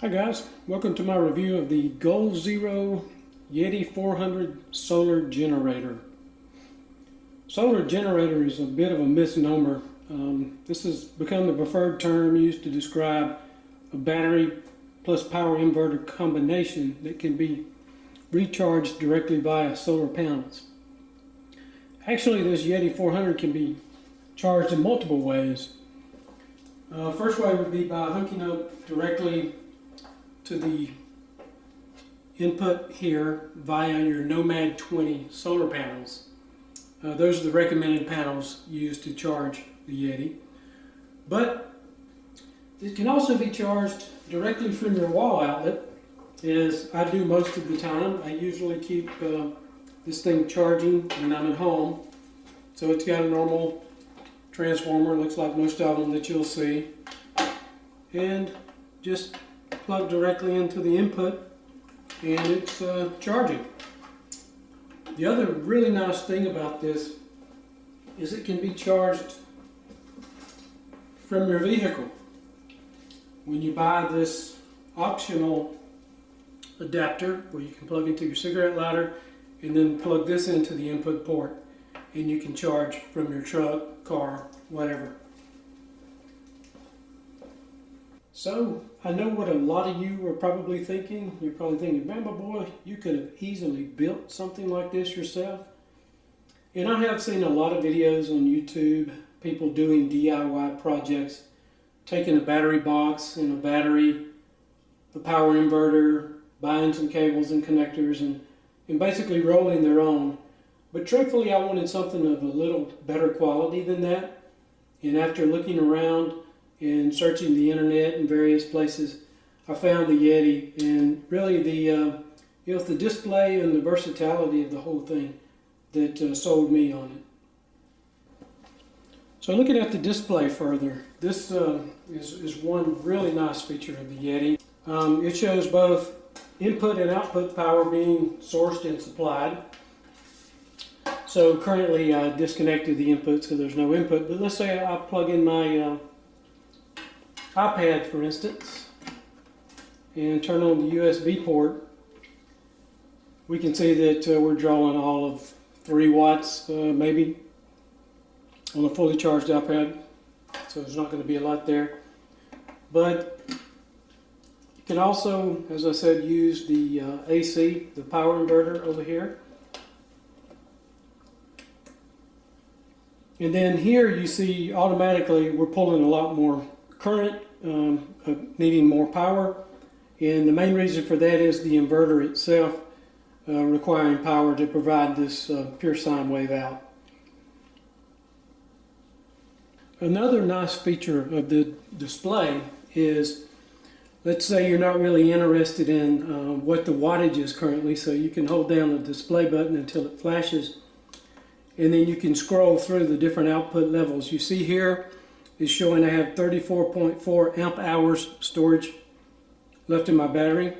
Hi guys, welcome to my review of the Goal Zero Yeti 400 solar generator. Solar generator is a bit of a misnomer. This has become the preferred term used to describe a battery plus power inverter combination that can be recharged directly via solar panels. Actually, this Yeti 400 can be charged in multiple ways. First way would be by hooking up directly to the input here via your Nomad 20 solar panels. Those are the recommended panels used to charge the Yeti. But it can also be charged directly from your wall outlet, as I do most of the time. I usually keep this thing charging when I'm at home. So it's got a normal transformer, looks like most of them that you'll see. And just plug directly into the input and it's charging. The other really nice thing about this is it can be charged from your vehicle. When you buy this optional adapter where you can plug into your cigarette lighter and then plug this into the input port, and you can charge from your truck, car, whatever. So, I know what a lot of you are probably thinking. You're probably thinking, Bamba boy, you could have easily built something like this yourself. And I have seen a lot of videos on YouTube, people doing DIY projects, taking a battery box and a battery, a power inverter, buying some cables and connectors, and basically rolling their own. But truthfully, I wanted something of a little better quality than that. And after looking around and searching the internet in various places, I found the Yeti, and really it was the display and the versatility of the whole thing that sold me on it. So looking at the display further, this is one really nice feature of the Yeti. It shows both input and output power being sourced and supplied. So currently I disconnected the input so there's no input, but let's say I plug in my iPad, for instance, and turn on the USB port. We can see that we're drawing all of 3 watts maybe on a fully charged iPad, so there's not going to be a lot there. But you can also, as I said, use the AC, the power inverter over here. And then here you see automatically we're pulling a lot more current, needing more power, and the main reason for that is the inverter itself requiring power to provide this pure sine wave out. Another nice feature of the display is, let's say you're not really interested in what the wattage is currently, so you can hold down the display button until it flashes, and then you can scroll through the different output levels. You see here is showing I have 34.4 amp hours storage left in my battery.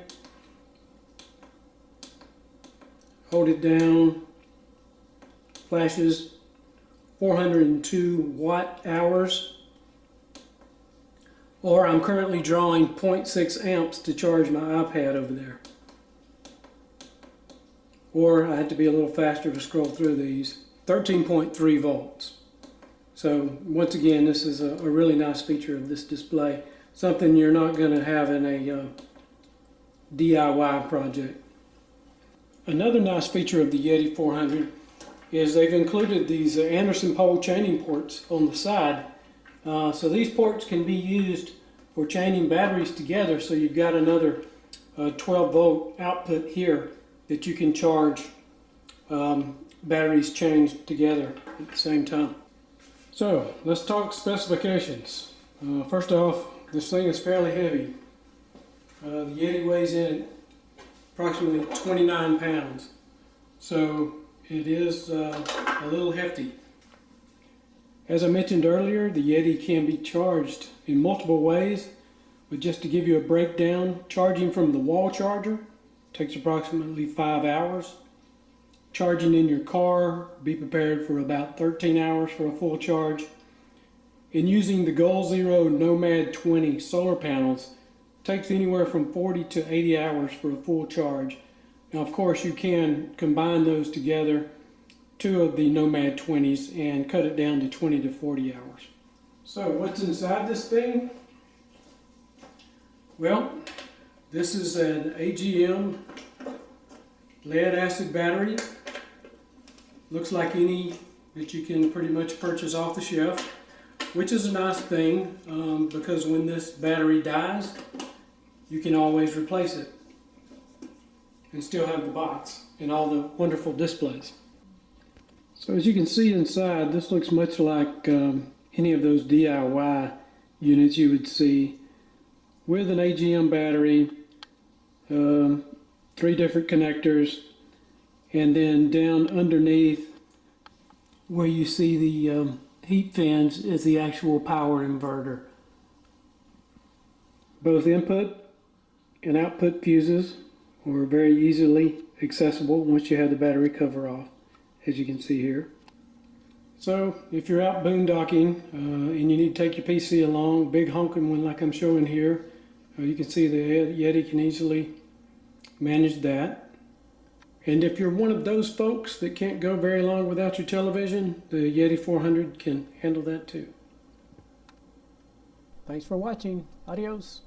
Hold it down, flashes 402 watt hours. Or I'm currently drawing 0.6 amps to charge my iPad over there. Or I had to be a little faster to scroll through these. 13.3 volts. So once again, this is a really nice feature of this display. Something you're not going to have in a DIY project. Another nice feature of the Yeti 400 is they've included these Anderson pole chaining ports on the side. So these ports can be used for chaining batteries together. So you've got another 12 volt output here that you can charge batteries chained together at the same time. So let's talk specifications. First off, this thing is fairly heavy. The Yeti weighs in approximately 29 pounds. So it is a little hefty. As I mentioned earlier, the Yeti can be charged in multiple ways, but just to give you a breakdown, charging from the wall charger takes approximately 5 hours. Charging in your car, be prepared for about 13 hours for a full charge. And using the Goal Zero Nomad 20 solar panels takes anywhere from 40 to 80 hours for a full charge. Now, of course, you can combine those together, two of the Nomad 20s, and cut it down to 20 to 40 hours. So what's inside this thing? Well, this is an AGM lead acid battery. Looks like any that you can pretty much purchase off the shelf, which is a nice thing because when this battery dies, you can always replace it and still have the box and all the wonderful displays. So as you can see inside, this looks much like any of those DIY units you would see, with an AGM battery, 3 different connectors, and then down underneath where you see the heat fans is the actual power inverter. Both input and output fuses are very easily accessible once you have the battery cover off, as you can see here. So if you're out boondocking and you need to take your PC along, big honking one like I'm showing here, you can see the Yeti can easily manage that. And if you're one of those folks that can't go very long without your television, the Yeti 400 can handle that too. Thanks for watching. Adios.